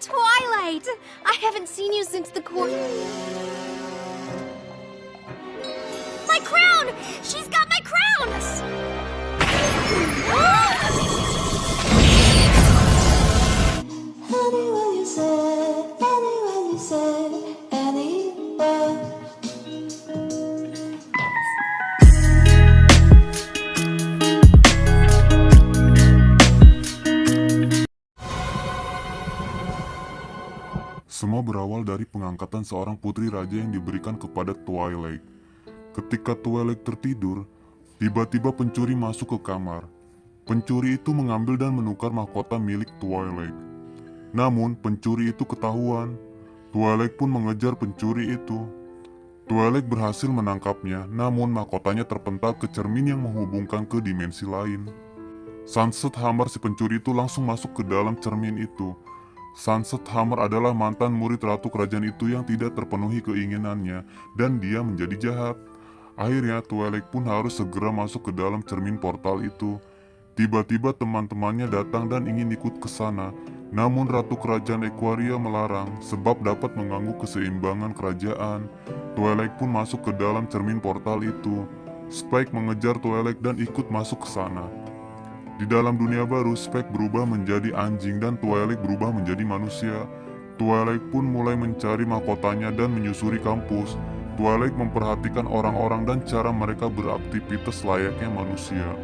Twilight! I haven't seen you since the My crown! She's got my crown! Anywhere you said, anywhere you said, anywhere. Semua berawal dari pengangkatan seorang putri raja yang diberikan kepada Twilight. Ketika Twilight tertidur, tiba-tiba pencuri masuk ke kamar. Pencuri itu mengambil dan menukar mahkota milik Twilight. Namun, pencuri itu ketahuan. Twilight pun mengejar pencuri itu. Twilight berhasil menangkapnya, namun mahkotanya terpental ke cermin yang menghubungkan ke dimensi lain. Sunset Hammer si pencuri itu langsung masuk ke dalam cermin itu. Sunset Hammer adalah mantan murid ratu kerajaan itu yang tidak terpenuhi keinginannya dan dia menjadi jahat. Akhirnya Twilight pun harus segera masuk ke dalam cermin portal itu. Tiba-tiba teman-temannya datang dan ingin ikut ke sana. Namun ratu kerajaan Equaria melarang sebab dapat mengganggu keseimbangan kerajaan. Twilight pun masuk ke dalam cermin portal itu. Spike mengejar Twilight dan ikut masuk ke sana. Di dalam dunia baru, Spike berubah menjadi anjing dan Twilight berubah menjadi manusia. Twilight pun mulai mencari mahkotanya dan menyusuri kampus. Twilight memperhatikan orang-orang dan cara mereka beraktivitas layaknya manusia.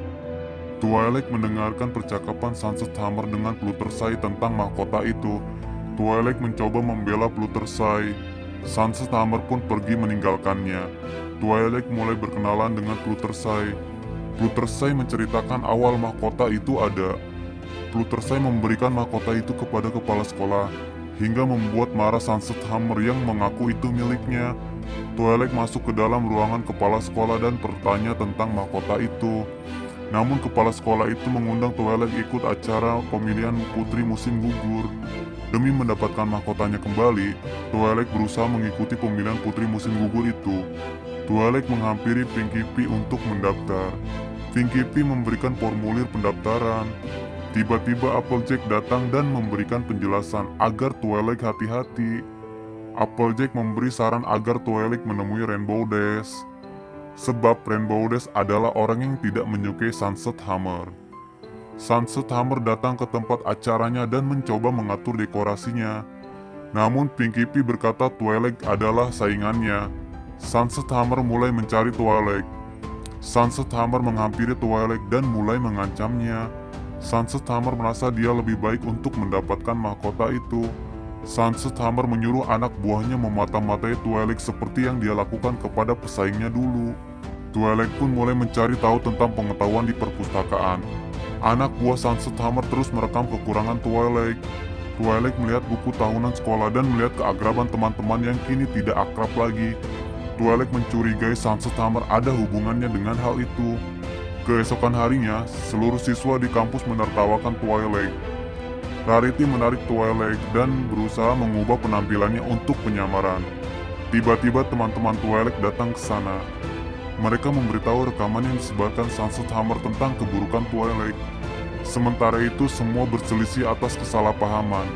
Twilight mendengarkan percakapan Sunset Hammer dengan Fluttershy tentang mahkota itu. Twilight mencoba membela Fluttershy. Sunset Hammer pun pergi meninggalkannya. Twilight mulai berkenalan dengan Fluttershy. Fluttershy menceritakan awal mahkota itu ada. Fluttershy memberikan mahkota itu kepada kepala sekolah, hingga membuat marah Sunset Hammer yang mengaku itu miliknya. Twilight masuk ke dalam ruangan kepala sekolah dan bertanya tentang mahkota itu. Namun kepala sekolah itu mengundang Twilight ikut acara pemilihan putri musim gugur. Demi mendapatkan mahkotanya kembali, Twilight berusaha mengikuti pemilihan putri musim gugur itu. Twilight menghampiri Pinkie Pie untuk mendaftar. Pinkie Pie memberikan formulir pendaftaran. Tiba-tiba Applejack datang dan memberikan penjelasan agar Twilight hati-hati. Applejack memberi saran agar Twilight menemui Rainbow Dash. Sebab Rainbow Dash adalah orang yang tidak menyukai Sunset Hammer. Sunset Hammer datang ke tempat acaranya dan mencoba mengatur dekorasinya. Namun Pinkie Pie berkata Twilight adalah saingannya. Sunset Hammer mulai mencari Twilight. Sunset Hammer menghampiri Twilight dan mulai mengancamnya. Sunset Hammer merasa dia lebih baik untuk mendapatkan mahkota itu. Sunset Hammer menyuruh anak buahnya memata-matai Twilight seperti yang dia lakukan kepada pesaingnya dulu. Twilight pun mulai mencari tahu tentang pengetahuan di perpustakaan. Anak buah Sunset Hammer terus merekam kekurangan Twilight. Twilight melihat buku tahunan sekolah dan melihat keakraban teman-teman yang kini tidak akrab lagi. Twilight mencurigai Sunset Hammer ada hubungannya dengan hal itu. Keesokan harinya, seluruh siswa di kampus menertawakan Twilight. Rarity menarik Twilight dan berusaha mengubah penampilannya untuk penyamaran. Tiba-tiba teman-teman Twilight datang ke sana. Mereka memberitahu rekaman yang disebarkan Sunset Hammer tentang keburukan Twilight. Sementara itu semua berselisih atas kesalahpahaman.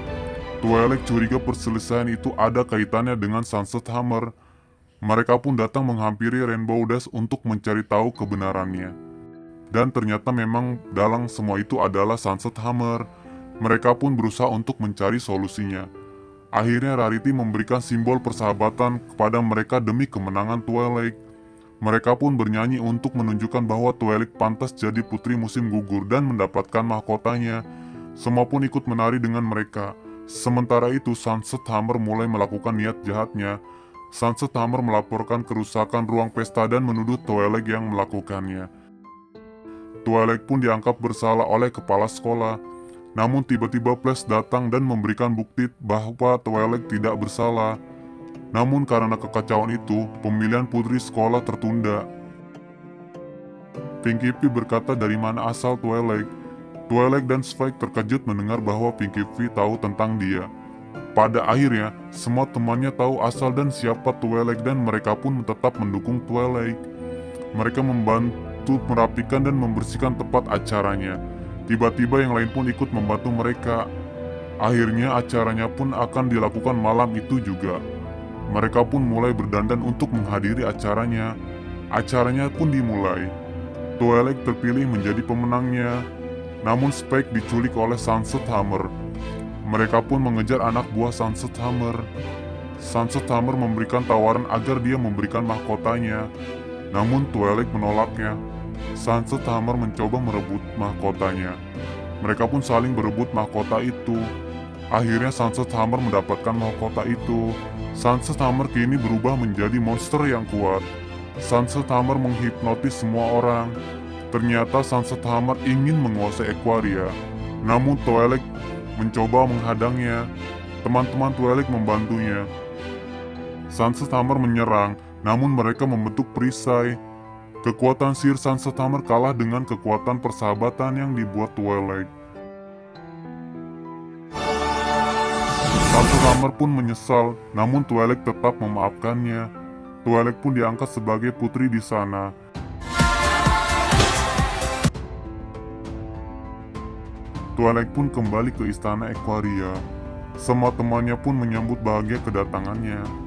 Twilight curiga perselisihan itu ada kaitannya dengan Sunset Hammer. Mereka pun datang menghampiri Rainbow Dash untuk mencari tahu kebenarannya. Dan ternyata memang dalang semua itu adalah Sunset Hammer. Mereka pun berusaha untuk mencari solusinya. Akhirnya Rarity memberikan simbol persahabatan kepada mereka demi kemenangan Twilight. Mereka pun bernyanyi untuk menunjukkan bahwa Twilight pantas jadi putri musim gugur dan mendapatkan mahkotanya. Semua pun ikut menari dengan mereka. Sementara itu Sunset Hammer mulai melakukan niat jahatnya. Sunset Hammer melaporkan kerusakan ruang pesta dan menuduh Twilight yang melakukannya. Twilight pun dianggap bersalah oleh kepala sekolah. Namun tiba-tiba Flash datang dan memberikan bukti bahwa Twilight tidak bersalah. Namun karena kekacauan itu, pemilihan putri sekolah tertunda. Pinkie Pie berkata dari mana asal Twilight. Twilight dan Spike terkejut mendengar bahwa Pinkie Pie tahu tentang dia. Pada akhirnya, semua temannya tahu asal dan siapa Twilight dan mereka pun tetap mendukung Twilight. Mereka membantu merapikan dan membersihkan tempat acaranya. Tiba-tiba yang lain pun ikut membantu mereka. Akhirnya acaranya pun akan dilakukan malam itu juga. Mereka pun mulai berdandan untuk menghadiri acaranya. Acaranya pun dimulai. Twilight terpilih menjadi pemenangnya. Namun Spike diculik oleh Sunset Hammer. Mereka pun mengejar anak buah Sunset Hammer. Sunset Hammer memberikan tawaran agar dia memberikan mahkotanya. Namun Twilight menolaknya. Sunset Hammer mencoba merebut mahkotanya. Mereka pun saling berebut mahkota itu. Akhirnya Sunset Hammer mendapatkan mahkota itu. Sunset Hammer kini berubah menjadi monster yang kuat. Sunset Hammer menghipnotis semua orang. Ternyata Sunset Hammer ingin menguasai Aquaria. Namun Twilight mencoba menghadangnya. Teman-teman Twilight membantunya. Sunset Hammer menyerang, namun mereka membentuk perisai. Kekuatan sihir Sunset Hammer kalah dengan kekuatan persahabatan yang dibuat Twilight. Sunset Hammer pun menyesal, namun Twilight tetap memaafkannya. Twilight pun diangkat sebagai putri di sana. Twilight pun kembali ke istana Aquaria. Semua temannya pun menyambut bahagia kedatangannya.